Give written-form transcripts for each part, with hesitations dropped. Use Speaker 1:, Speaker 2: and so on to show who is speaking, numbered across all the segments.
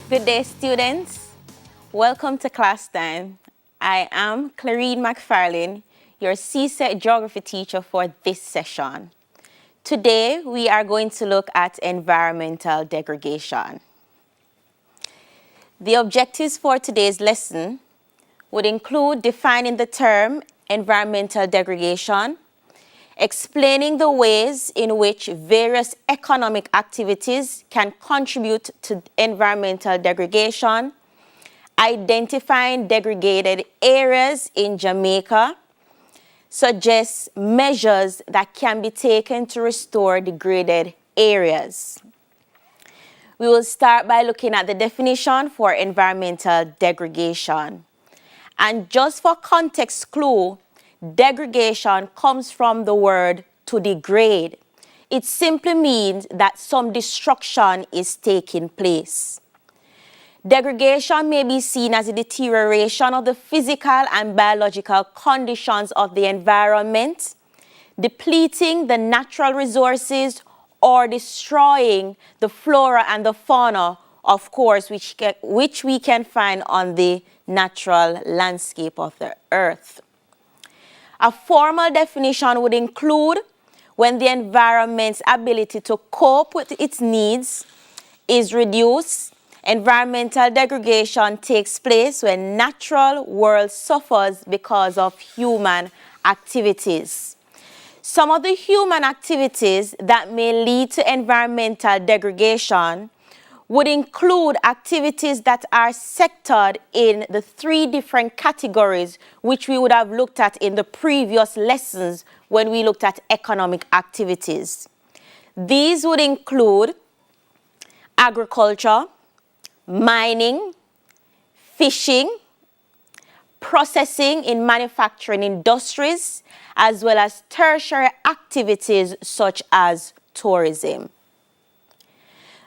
Speaker 1: Good day, students. Welcome to class time. I am Clarine McFarlane, your CSEC geography teacher for this session. Today, we are going to look at environmental degradation. The objectives for today's lesson would include defining the term environmental degradation, explaining the ways in which various economic activities can contribute to environmental degradation, identifying degraded areas in Jamaica, suggests measures that can be taken to restore degraded areas. We will start by looking at the definition for environmental degradation. And just for context clue, degradation comes from the word to degrade. It simply means that some destruction is taking place. Degradation may be seen as a deterioration of the physical and biological conditions of the environment, depleting the natural resources or destroying the flora and the fauna, of course, which we can find on the natural landscape of the earth. A formal definition would include when the environment's ability to cope with its needs is reduced. Environmental degradation takes place when natural world suffers because of human activities. Some of the human activities that may lead to environmental degradation would include activities that are sectored in the three different categories which we would have looked at in the previous lessons when we looked at economic activities. These would include agriculture, mining, fishing, processing in manufacturing industries, as well as tertiary activities such as tourism.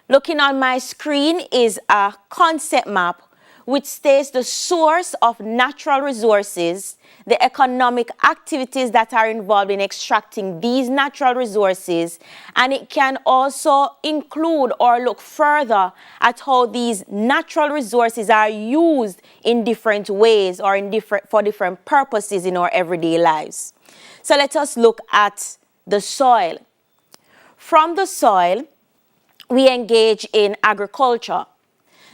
Speaker 1: Looking on my screen is a concept map which states the source of natural resources, the economic activities that are involved in extracting these natural resources, and it can also include or look further at how these natural resources are used in different ways or for different purposes in our everyday lives. So let us look at the soil. From the soil, we engage in agriculture.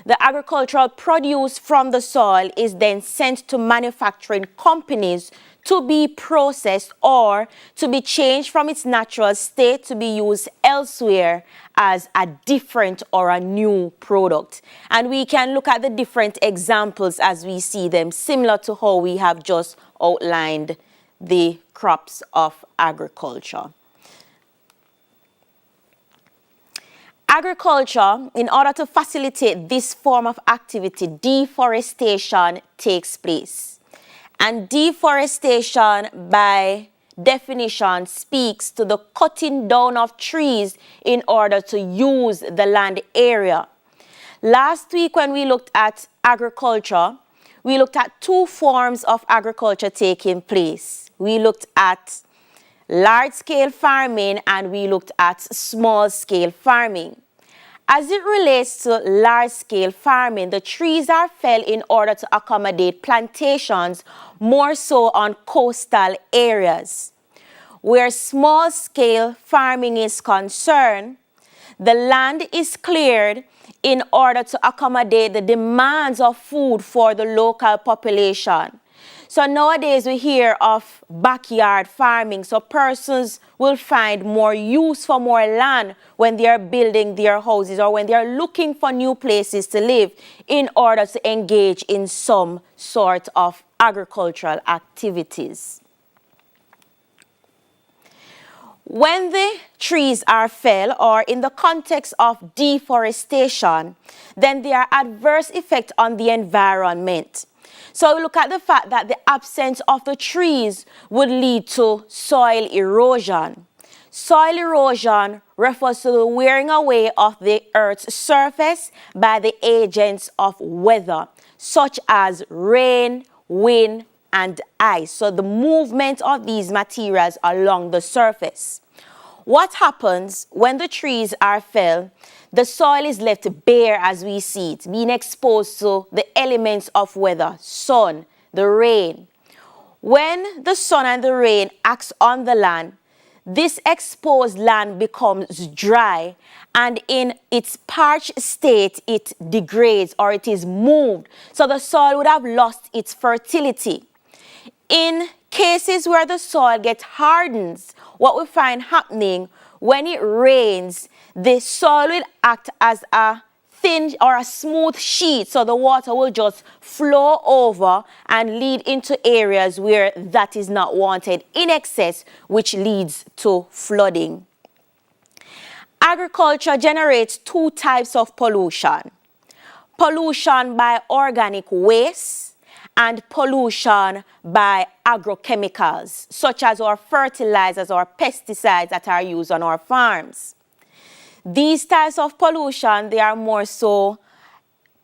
Speaker 1: The agricultural produce from the soil is then sent to manufacturing companies to be processed or to be changed from its natural state to be used elsewhere as a different or a new product. And we can look at the different examples as we see them, similar to how we have just outlined the crops of agriculture. Agriculture, in order to facilitate this form of activity, deforestation takes place. And deforestation, by definition, speaks to the cutting down of trees in order to use the land area. Last week, when we looked at agriculture, we looked at two forms of agriculture taking place. We looked at large-scale farming and we looked at small-scale farming. As it relates to large-scale farming, the trees are felled in order to accommodate plantations more so on coastal areas. Where small-scale farming is concerned, the land is cleared in order to accommodate the demands of food for the local population. So nowadays we hear of backyard farming, so persons will find more use for more land when they are building their houses or when they are looking for new places to live in order to engage in some sort of agricultural activities. When the trees are felled, or in the context of deforestation, then there are adverse effects on the environment. So we look at the fact that the absence of the trees would lead to soil erosion. Soil erosion refers to the wearing away of the Earth's surface by the agents of weather, such as rain, wind, and ice. So the movement of these materials along the surface. What happens when the trees are felled? The soil is left bare as we see it, being exposed to the elements of weather, sun, the rain. When the sun and the rain acts on the land, this exposed land becomes dry, and in its parched state, it degrades or it is moved. So the soil would have lost its fertility. In cases where the soil gets hardened, what we find happening when it rains, the soil will act as a thin or a smooth sheet, so the water will just flow over and lead into areas where that is not wanted in excess, which leads to flooding. Agriculture generates two types of pollution: pollution by organic waste and pollution by agrochemicals, such as our fertilizers or pesticides that are used on our farms. These types of pollution, they are more so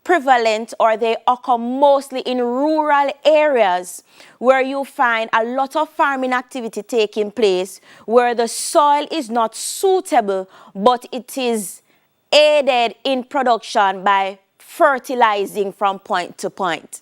Speaker 1: prevalent, or they occur mostly in rural areas where you find a lot of farming activity taking place, where the soil is not suitable, but it is aided in production by fertilizing from point to point.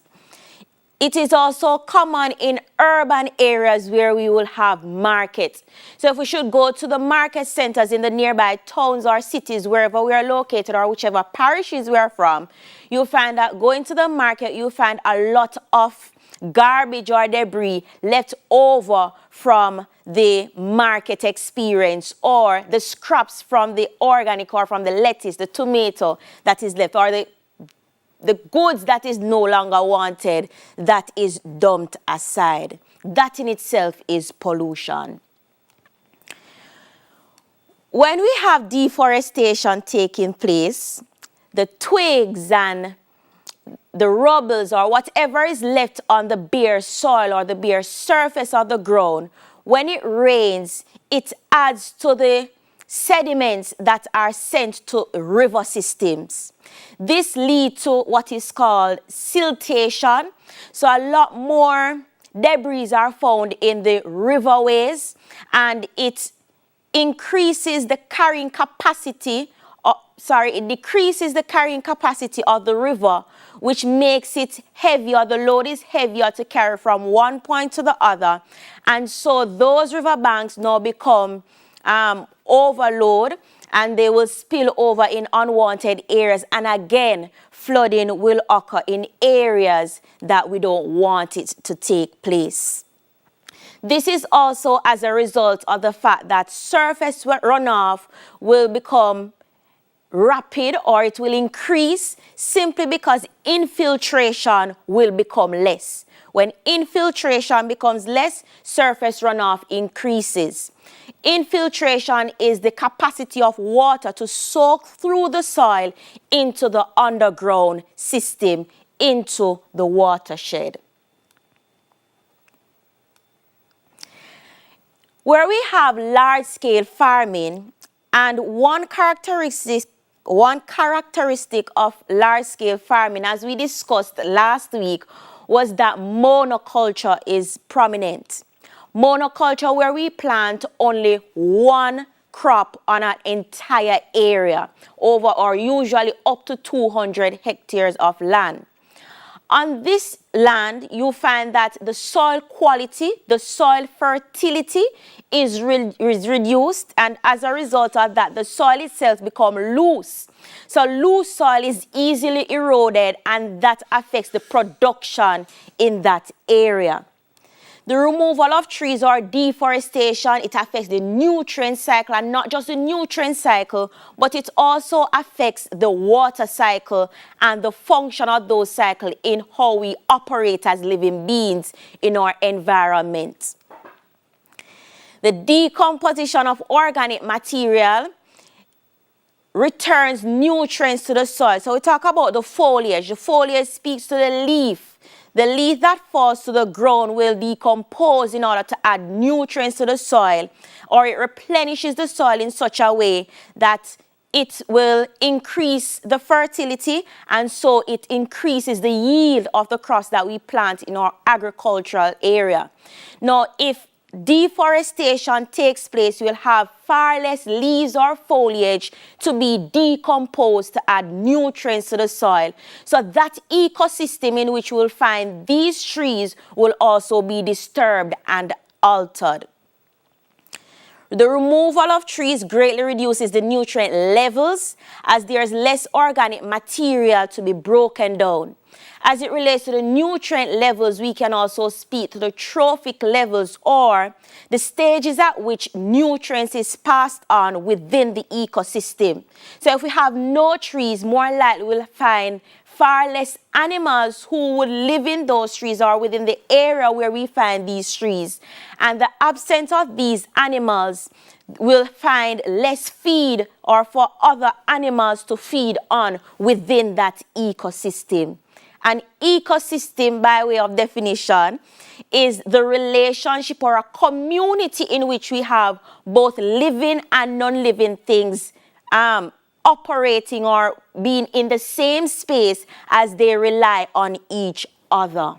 Speaker 1: It is also common in urban areas where we will have markets. So if we should go to the market centers in the nearby towns or cities, wherever we are located or whichever parishes we are from, you'll find that going to the market, you'll find a lot of garbage or debris left over from the market experience, or the scraps from the organic or from the lettuce, the tomato that is left, or the goods that is no longer wanted, that is dumped aside. That in itself is pollution. When we have deforestation taking place, the twigs and the rubbles or whatever is left on the bare soil or the bare surface of the ground, when it rains, it adds to the sediments that are sent to river systems. This leads to what is called siltation. So a lot more debris are found in the riverways, and it increases the carrying capacity, it decreases the carrying capacity of the river, which makes it heavier. The load is heavier to carry from one point to the other. And so those riverbanks now become overload, and they will spill over in unwanted areas, and again flooding will occur in areas that we don't want it to take place. This is also as a result of the fact that surface runoff will become rapid, or it will increase, simply because infiltration will become less. When infiltration becomes less, surface runoff increases. Infiltration is the capacity of water to soak through the soil into the underground system, into the watershed. Where we have large-scale farming, and one characteristic of large-scale farming, as we discussed last week, was that monoculture is prominent. Monoculture, where we plant only one crop on an entire area, over or usually up to 200 hectares of land. On this land, you find that the soil quality, the soil fertility is reduced, and as a result of that, the soil itself becomes loose. So loose soil is easily eroded, and that affects the production in that area. The removal of trees or deforestation, it affects the nutrient cycle, and not just the nutrient cycle, but it also affects the water cycle and the function of those cycles in how we operate as living beings in our environment. The decomposition of organic material returns nutrients to the soil. So we talk about the foliage. The foliage speaks to the leaf. The leaf that falls to the ground will decompose in order to add nutrients to the soil, or it replenishes the soil in such a way that it will increase the fertility, and so it increases the yield of the crops that we plant in our agricultural area. Now, if deforestation takes place, you will have far less leaves or foliage to be decomposed to add nutrients to the soil. So that ecosystem in which you will find these trees will also be disturbed and altered. The removal of trees greatly reduces the nutrient levels as there is less organic material to be broken down. As it relates to the nutrient levels, we can also speak to the trophic levels, or the stages at which nutrients is passed on within the ecosystem. So if we have no trees, more likely we'll find far less animals who would live in those trees or within the area where we find these trees. And the absence of these animals will find less feed or for other animals to feed on within that ecosystem. An ecosystem, by way of definition, is the relationship or a community in which we have both living and non-living things operating or being in the same space as they rely on each other.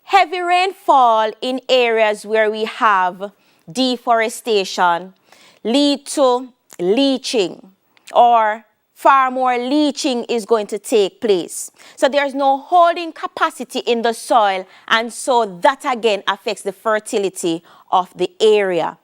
Speaker 1: Heavy rainfall in areas where we have deforestation lead to leaching, or far more leaching is going to take place. So there's no holding capacity in the soil, and so that again affects the fertility of the area.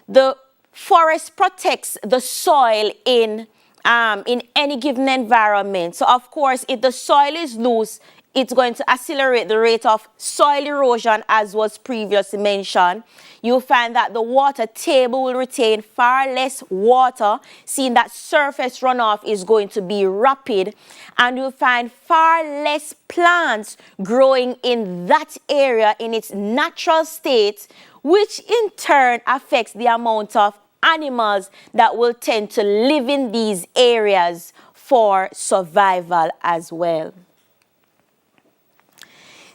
Speaker 1: The forest protects the soil in any given environment. So of course, if the soil is loose, it's going to accelerate the rate of soil erosion, as was previously mentioned. You'll find that the water table will retain far less water, seeing that surface runoff is going to be rapid, and you'll find far less plants growing in that area in its natural state, which in turn affects the amount of animals that will tend to live in these areas for survival as well.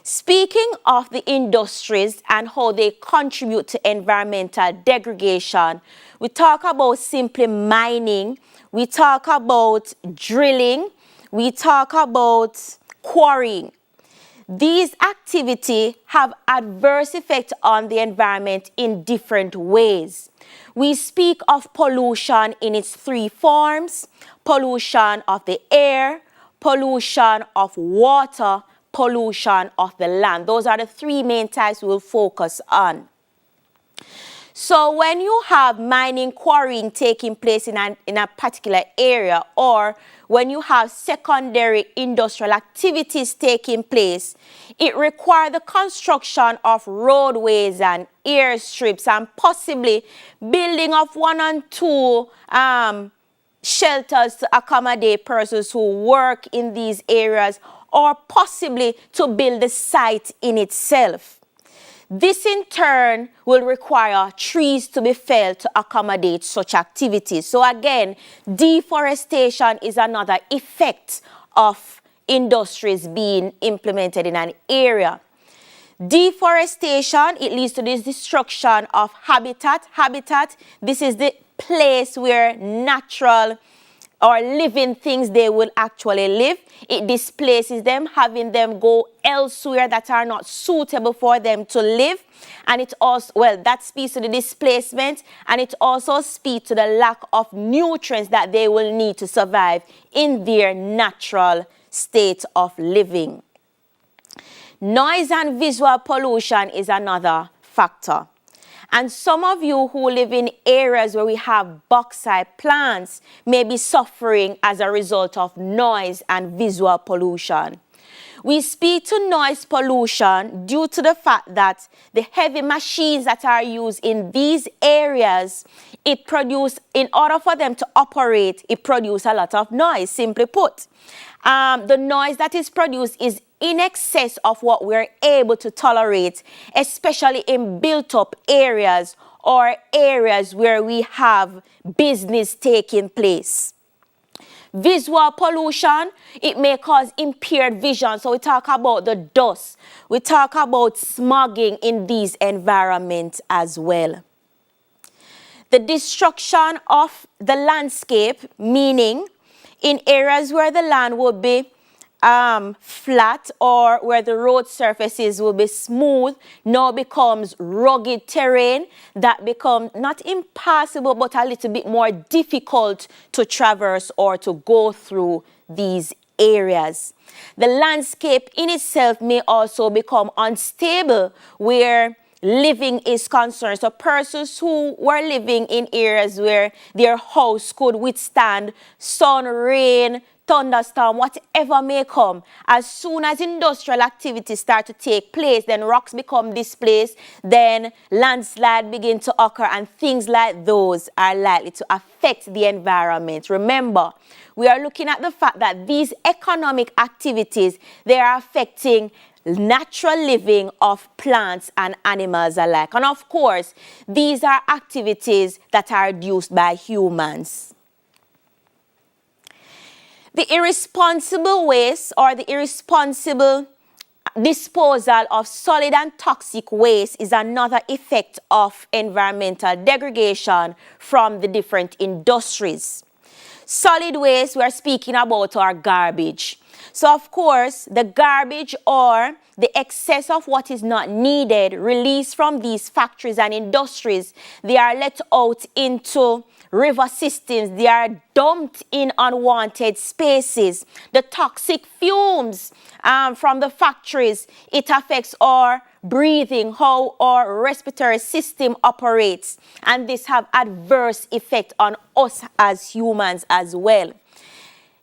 Speaker 1: Speaking of the industries and how they contribute to environmental degradation, we talk about simply mining, we talk about drilling, we talk about quarrying. These activities have adverse effects on the environment in different ways. We speak of pollution in its three forms: pollution of the air, pollution of water, pollution of the land. Those are the three main types we'll focus on. So when you have mining, quarrying taking place in a particular area, or when you have secondary industrial activities taking place, it requires the construction of roadways and airstrips and possibly building of 1 and 2 shelters to accommodate persons who work in these areas, or possibly to build the site in itself. This in turn will require trees to be felled to accommodate such activities. So again, deforestation is another effect of industries being implemented in an area. Deforestation, it leads to this destruction of habitat. Habitat, this is the place where natural or living things they will actually live. It displaces them, having them go elsewhere that are not suitable for them to live. And it also, well, that speaks to the displacement, and it also speaks to the lack of nutrients that they will need to survive in their natural state of living. Noise and visual pollution is another factor. And some of you who live in areas where we have bauxite plants may be suffering as a result of noise and visual pollution. We speak to noise pollution due to the fact that the heavy machines that are used in these areas, in order for them to operate, it produces a lot of noise, simply put. The noise that is produced is in excess of what we're able to tolerate, especially in built-up areas or areas where we have business taking place. Visual pollution, it may cause impaired vision. So we talk about the dust. We talk about smogging in these environments as well. The destruction of the landscape, meaning in areas where the land would be flat or where the road surfaces will be smooth now becomes rugged terrain that becomes not impossible but a little bit more difficult to traverse or to go through these areas. The landscape in itself may also become unstable where living is concerned. So persons who were living in areas where their house could withstand sun, rain, thunderstorm, whatever may come, as soon as industrial activities start to take place, then rocks become displaced, then landslide begin to occur, and things like those are likely to affect the environment. Remember, we are looking at the fact that these economic activities, they are affecting natural living of plants and animals alike. And of course, these are activities that are induced by humans. The irresponsible waste or the irresponsible disposal of solid and toxic waste is another effect of environmental degradation from the different industries. Solid waste we are speaking about are garbage. So of course, the garbage or the excess of what is not needed released from these factories and industries, they are let out into river systems, they are dumped in unwanted spaces. The toxic fumes from the factories, it affects our breathing, how our respiratory system operates, and this have adverse effect on us as humans as well.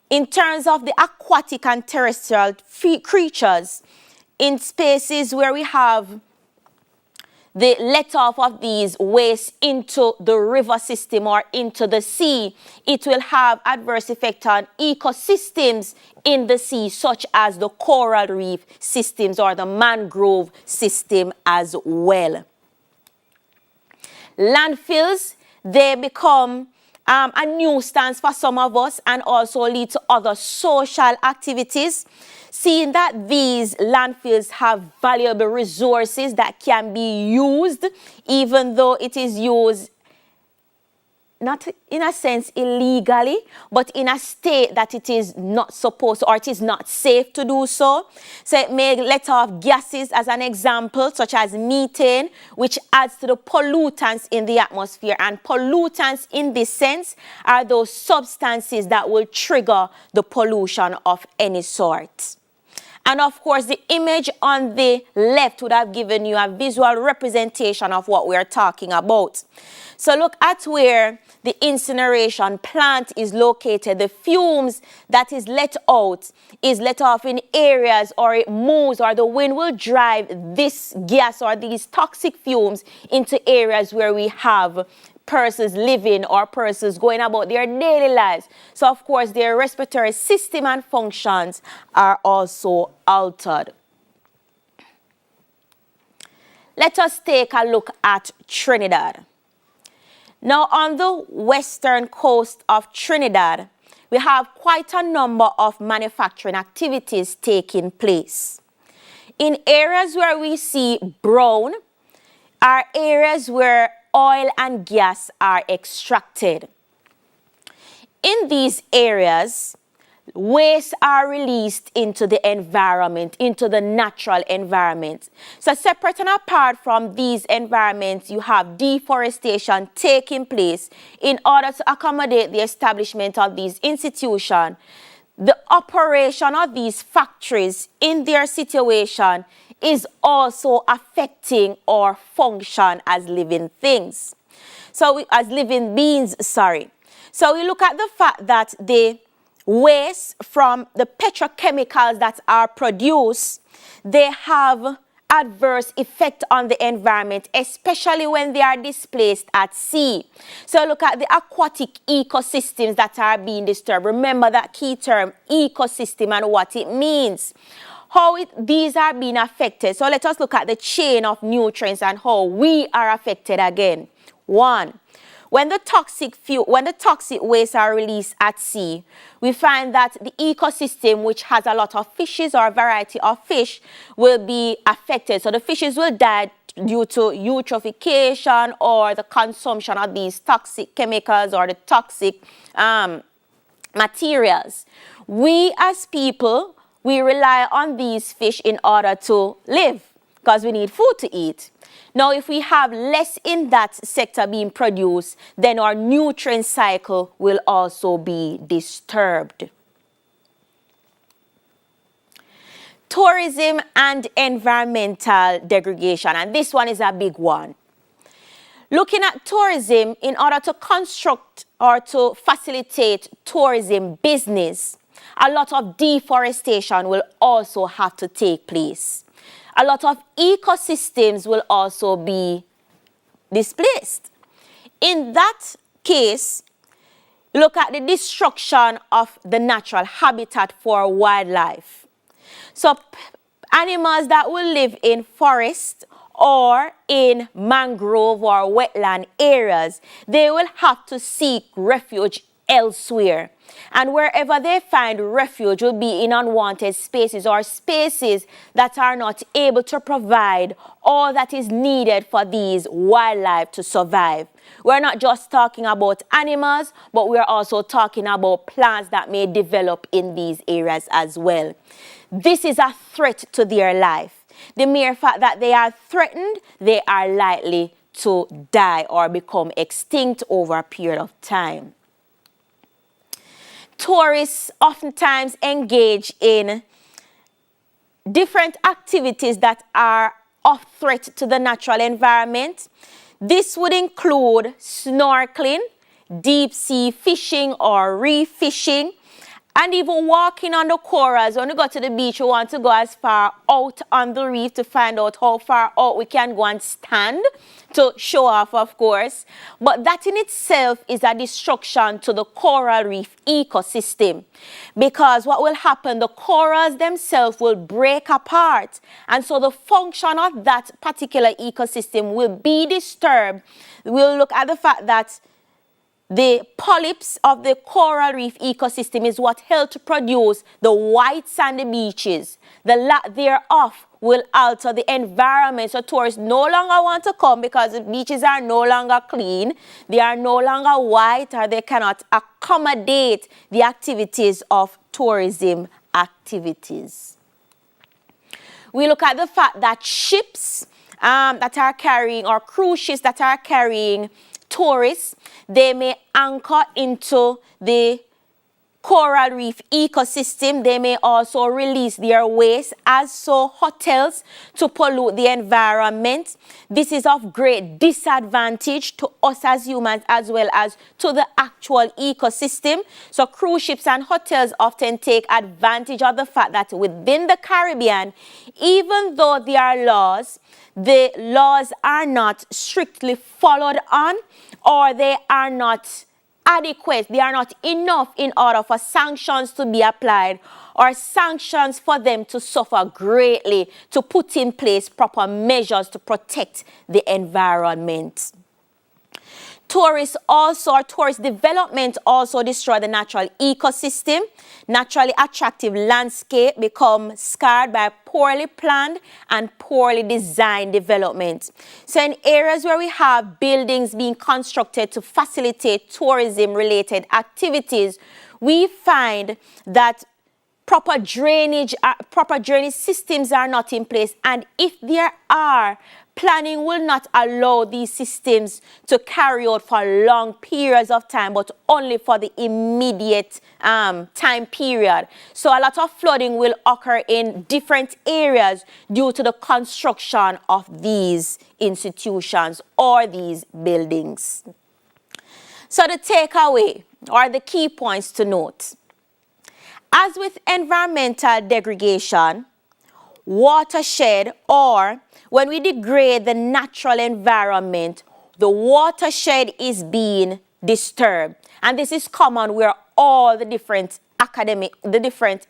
Speaker 1: In terms of the aquatic and terrestrial creatures, in spaces where we have the let-off of these waste into the river system or into the sea, it will have adverse effect on ecosystems in the sea, such as the coral reef systems or the mangrove system as well. Landfills, they become a nuisance for some of us and also lead to other social activities. Seeing that these landfills have valuable resources that can be used, even though it is used not in a sense illegally, but in a state that it is not supposed or it is not safe to do so. So it may let off gases as an example, such as methane, which adds to the pollutants in the atmosphere. And pollutants in this sense are those substances that will trigger the pollution of any sort. And of course, the image on the left would have given you a visual representation of what we are talking about. So look at where the incineration plant is located. The fumes that is let out is let off in areas, or it moves, or the wind will drive this gas or these toxic fumes into areas where we have persons living or persons going about their daily lives. So of course, their respiratory system and functions are also altered. Let us take a look at Trinidad. Now, on the western coast of Trinidad, we have quite a number of manufacturing activities taking place. In areas where we see brown are areas where oil and gas are extracted. In these areas, waste are released into the environment, into the natural environment. So separate and apart from these environments, you have deforestation taking place in order to accommodate the establishment of these institutions. The operation of these factories in their situation is also affecting our function as living things. As living beings, sorry. So we look at the fact that the waste from the petrochemicals that are produced, they have adverse effect on the environment, especially when they are displaced at sea. So look at the aquatic ecosystems that are being disturbed. Remember that key term, ecosystem, and what it means. How these are being affected. So let us look at the chain of nutrients and how we are affected again. 1. When the toxic wastes are released at sea, we find that the ecosystem, which has a lot of fishes or a variety of fish, will be affected. So the fishes will die due to eutrophication or the consumption of these toxic chemicals or the toxic materials. We as people, We rely on these fish in order to live because we need food to eat. Now, if we have less in that sector being produced, then our nutrient cycle will also be disturbed. Tourism and environmental degradation, and this one is a big one. Looking at tourism, in order to construct or to facilitate tourism business, a lot of deforestation will also have to take place. A lot of ecosystems will also be displaced. In that case, look at the destruction of the natural habitat for wildlife. So animals that will live in forest or in mangrove or wetland areas, they will have to seek refuge elsewhere. And wherever they find refuge will be in unwanted spaces or spaces that are not able to provide all that is needed for these wildlife to survive. We're not just talking about animals, but we're also talking about plants that may develop in these areas as well. This is a threat to their life. The mere fact that they are threatened, they are likely to die or become extinct over a period of time. Tourists oftentimes engage in different activities that are of threat to the natural environment. This would include snorkeling, deep sea fishing or reef fishing, and even walking on the corals. When we go to the beach, we want to go as far out on the reef to find out how far out we can go and stand to show off, of course. But that in itself is a destruction to the coral reef ecosystem. Because what will happen, the corals themselves will break apart. And so the function of that particular ecosystem will be disturbed. We'll look at the fact that the polyps of the coral reef ecosystem is what help to produce the white sandy beaches. The lack thereof will alter the environment, so tourists no longer want to come because the beaches are no longer clean, they are no longer white, or they cannot accommodate the activities of tourism activities. We look at the fact that ships that are carrying, or cruise ships that are carrying tourists, they may anchor into the coral reef ecosystem. They may also release their waste, as so hotels, to pollute the environment. This is of great disadvantage to us as humans as well as to the actual ecosystem. So cruise ships and hotels often take advantage of the fact that within the Caribbean, even though there are laws, the laws are not strictly followed on, or they are not adequate, they are not enough in order for sanctions to be applied, or sanctions for them to suffer greatly, to put in place proper measures to protect the environment. Tourist development also destroy the natural ecosystem. Naturally attractive landscape become scarred by poorly planned and poorly designed development. So in areas where we have buildings being constructed to facilitate tourism-related activities, we find that proper drainage systems are not in place, and if there are, planning will not allow these systems to carry out for long periods of time, but only for the immediate time period. So a lot of flooding will occur in different areas due to the construction of these institutions or these buildings. So the takeaway, or the key points to note: as with environmental degradation, watershed, or when we degrade the natural environment, the watershed is being disturbed. And this is common where all the different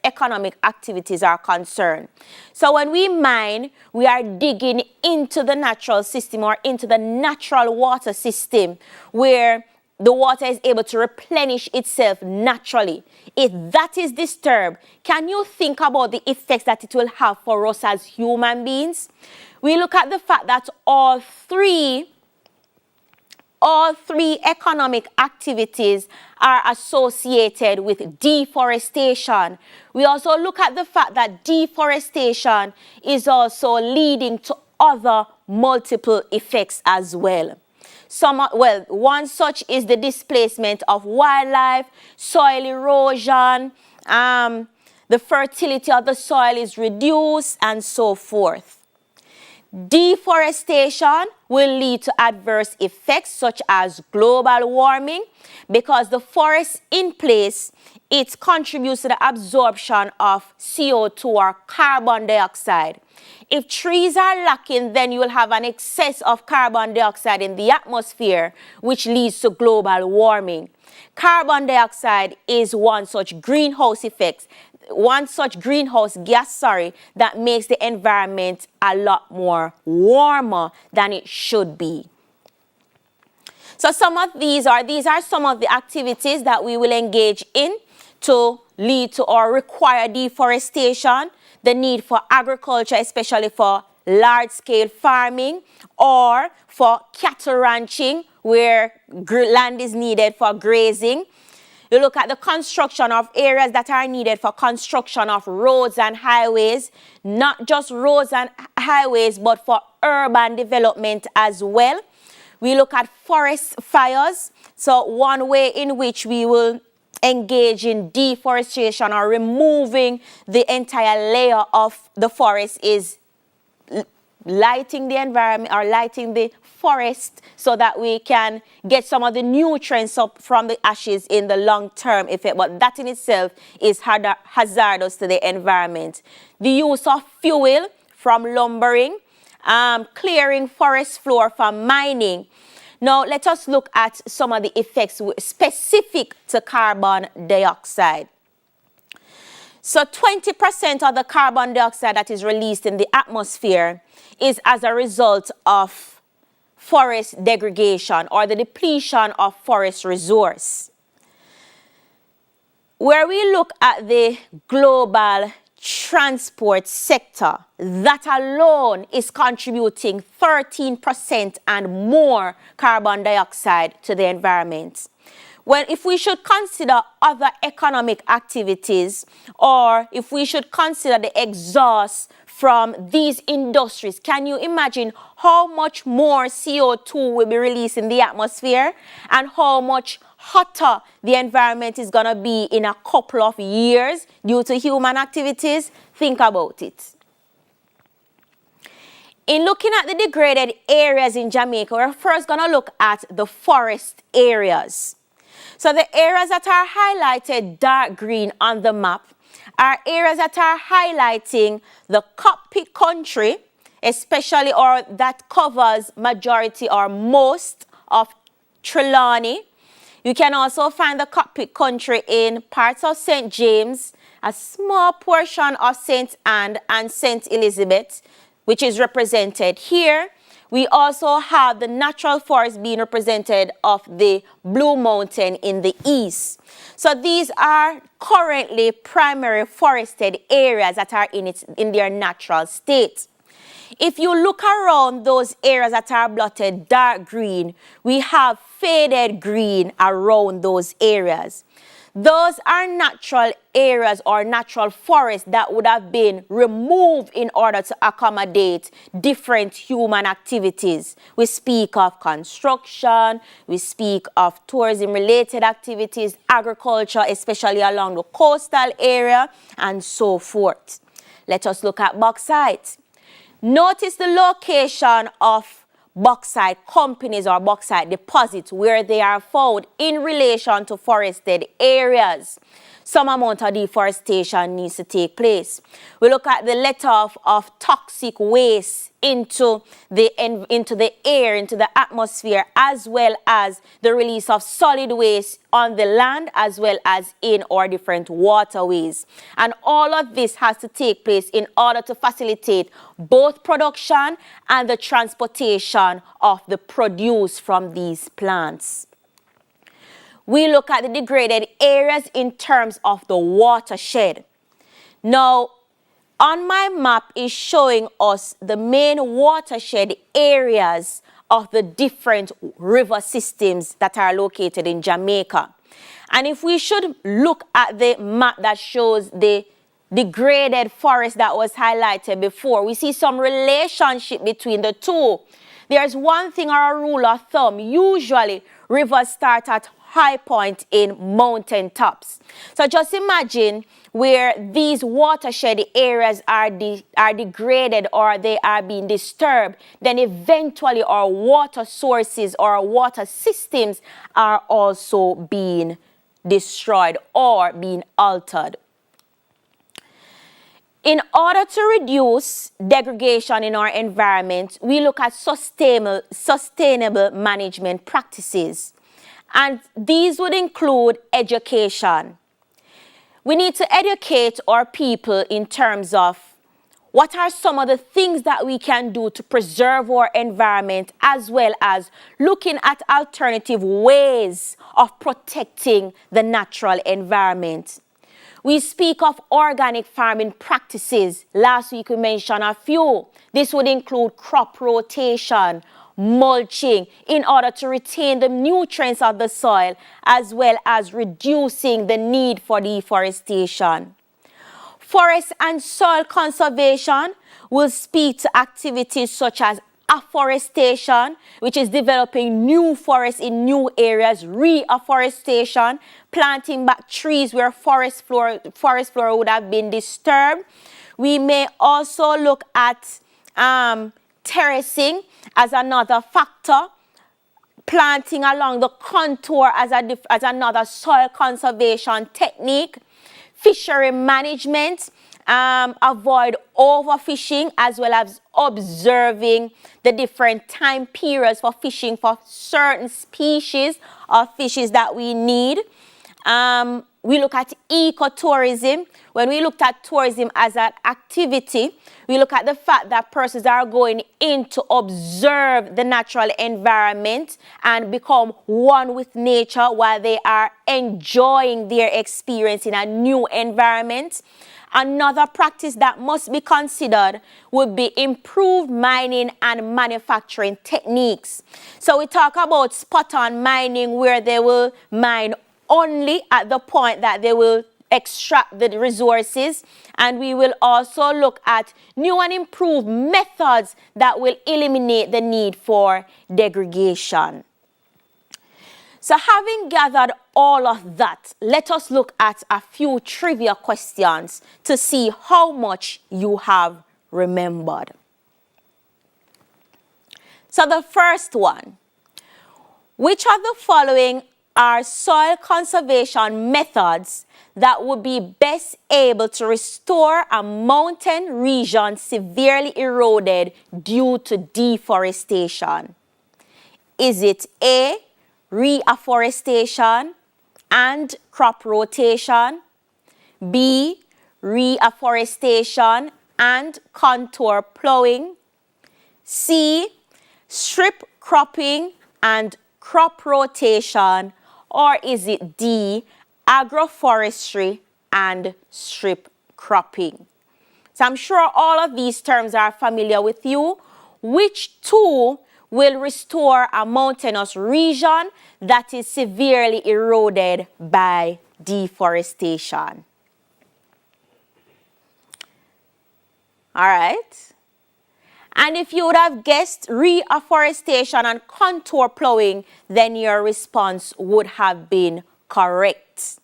Speaker 1: economic activities are concerned. So when we mine, we are digging into the natural system, or into the natural water system, where the water is able to replenish itself naturally. If that is disturbed, can you think about the effects that it will have for us as human beings? We look at the fact that all three all three economic activities are associated with deforestation. We also look at the fact that deforestation is also leading to other multiple effects as well. One such is the displacement of wildlife, soil erosion, the fertility of the soil is reduced, and so forth. Deforestation will lead to adverse effects such as global warming because the forest in place, it contributes to the absorption of CO2 or carbon dioxide. If trees are lacking, then you will have an excess of carbon dioxide in the atmosphere, which leads to global warming. Carbon dioxide is one such greenhouse gas, that makes the environment a lot more warmer than it should be. So these are some of the activities that we will engage in to lead to or require deforestation, the need for agriculture, especially for large-scale farming or for cattle ranching where land is needed for grazing. You look at the construction of areas that are needed for construction of roads and highways, not just roads and highways, but for urban development as well. We look at forest fires. So one way in which we will engage in deforestation or removing the entire layer of the forest is lighting the environment or lighting the forest so that we can get some of the nutrients up from the ashes in the long-term effect. But that in itself is hazardous to the environment. The use of fuel from lumbering, clearing forest floor from mining. Now, let us look at some of the effects specific to carbon dioxide. So 20% of the carbon dioxide that is released in the atmosphere is as a result of forest degradation or the depletion of forest resource. Where we look at the global transport sector, that alone is contributing 13% and more carbon dioxide to the environment. Well, if we should consider other economic activities, or if we should consider the exhaust from these industries, can you imagine how much more CO2 will be released in the atmosphere and how much hotter the environment is going to be in a couple of years due to human activities? Think about it. In looking at the degraded areas in Jamaica, we're first going to look at the forest areas. So the areas that are highlighted dark green on the map are areas that are highlighting the cockpit country, especially, or that covers majority or most of Trelawney. You can also find the cockpit country in parts of St. James, a small portion of St. Anne and St. Elizabeth, which is represented here. We also have the natural forest being represented of the Blue Mountain in the east. So these are currently primary forested areas that are in their natural state. If you look around those areas that are blotted dark green, we have faded green around those areas. Those are natural areas or natural forests that would have been removed in order to accommodate different human activities. We speak of construction, we speak of tourism-related activities, agriculture, especially along the coastal area, and so forth. Let us look at bauxite. Notice the location of bauxite companies or bauxite deposits where they are found in relation to forested areas. Some amount of deforestation needs to take place. We look at the let-off of toxic waste into the air, into the atmosphere, as well as the release of solid waste on the land, as well as in our different waterways. And all of this has to take place in order to facilitate both production and the transportation of the produce from these plants. We look at the degraded areas in terms of the watershed. Now, on my map is showing us the main watershed areas of the different river systems that are located in Jamaica. And if we should look at the map that shows the degraded forest that was highlighted before, we see some relationship between the two. There's one thing or a rule of thumb. Usually, rivers start at high point in mountain tops. So just imagine where these watershed areas are degraded or they are being disturbed, then eventually our water sources or our water systems are also being destroyed or being altered. In order to reduce degradation in our environment, we look at sustainable management practices. And these would include education. We need to educate our people in terms of what are some of the things that we can do to preserve our environment, as well as looking at alternative ways of protecting the natural environment. We speak of organic farming practices. Last week we mentioned a few. This would include crop rotation, mulching, in order to retain the nutrients of the soil, as well as reducing the need for deforestation. Forest and soil conservation will speak to activities such as afforestation, which is developing new forests in new areas, reforestation, planting back trees where forest flora would have been disturbed. We may also look at terracing as another factor, planting along the contour as another soil conservation technique, fishery management, avoid overfishing, as well as observing the different time periods for fishing for certain species of fishes that we need. We look at ecotourism. When we looked at tourism as an activity, we look at the fact that persons are going in to observe the natural environment and become one with nature while they are enjoying their experience in a new environment. Another practice that must be considered would be improved mining and manufacturing techniques. So we talk about spot-on mining, where they will mine only at the point that they will extract the resources, and we will also look at new and improved methods that will eliminate the need for degradation. So having gathered all of that, let us look at a few trivia questions to see how much you have remembered. So the first one, which of the following are soil conservation methods that would be best able to restore a mountain region severely eroded due to deforestation? Is it A, reforestation and crop rotation, B, reforestation and contour plowing, C, strip cropping and crop rotation, or is it D, agroforestry and strip cropping? So I'm sure all of these terms are familiar with you. Which two will restore a mountainous region that is severely eroded by deforestation? All right. And if you would have guessed reforestation and contour plowing, then your response would have been correct.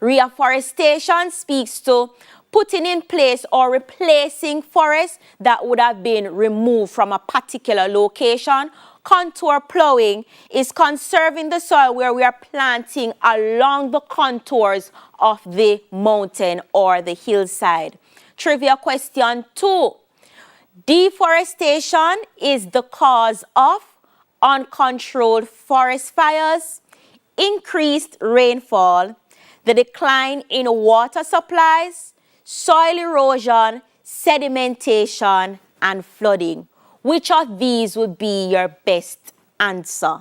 Speaker 1: Reforestation speaks to putting in place or replacing forests that would have been removed from a particular location. Contour plowing is conserving the soil where we are planting along the contours of the mountain or the hillside. Trivia question 2. Deforestation is the cause of uncontrolled forest fires, increased rainfall, the decline in water supplies, soil erosion, sedimentation, and flooding. Which of these would be your best answer?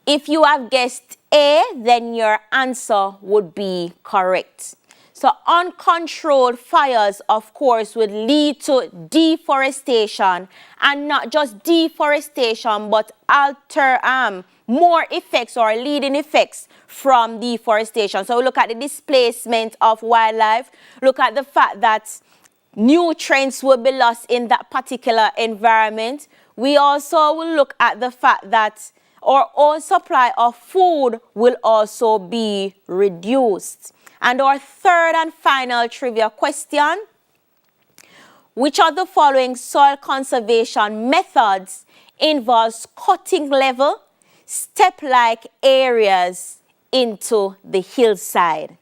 Speaker 1: If you have guessed A, then your answer would be correct. So uncontrolled fires, of course, would lead to deforestation, and not just deforestation, but more effects or leading effects from deforestation. So we look at the displacement of wildlife, look at the fact that nutrients will be lost in that particular environment. We also will look at the fact that our own supply of food will also be reduced. And our third and final trivia question: which of the following soil conservation methods involves cutting level, step-like areas into the hillside?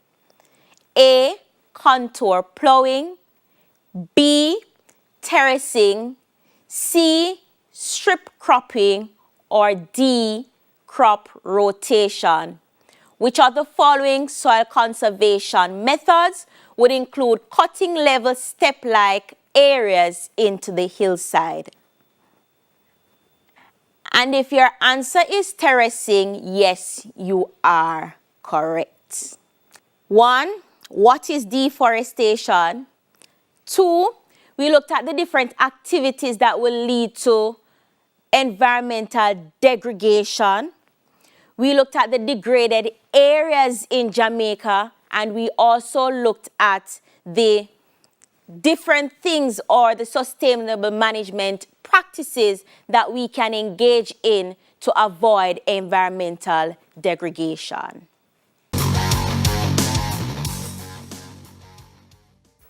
Speaker 1: A, contour plowing; B, terracing; C, strip cropping; or D, crop rotation? Which of the following soil conservation methods would include cutting level step-like areas into the hillside? And if your answer is terracing, yes, you are correct. 1, what is deforestation? 2, we looked at the different activities that will lead to environmental degradation. We looked at the degraded areas in Jamaica, and we also looked at the different things or the sustainable management practices that we can engage in to avoid environmental degradation.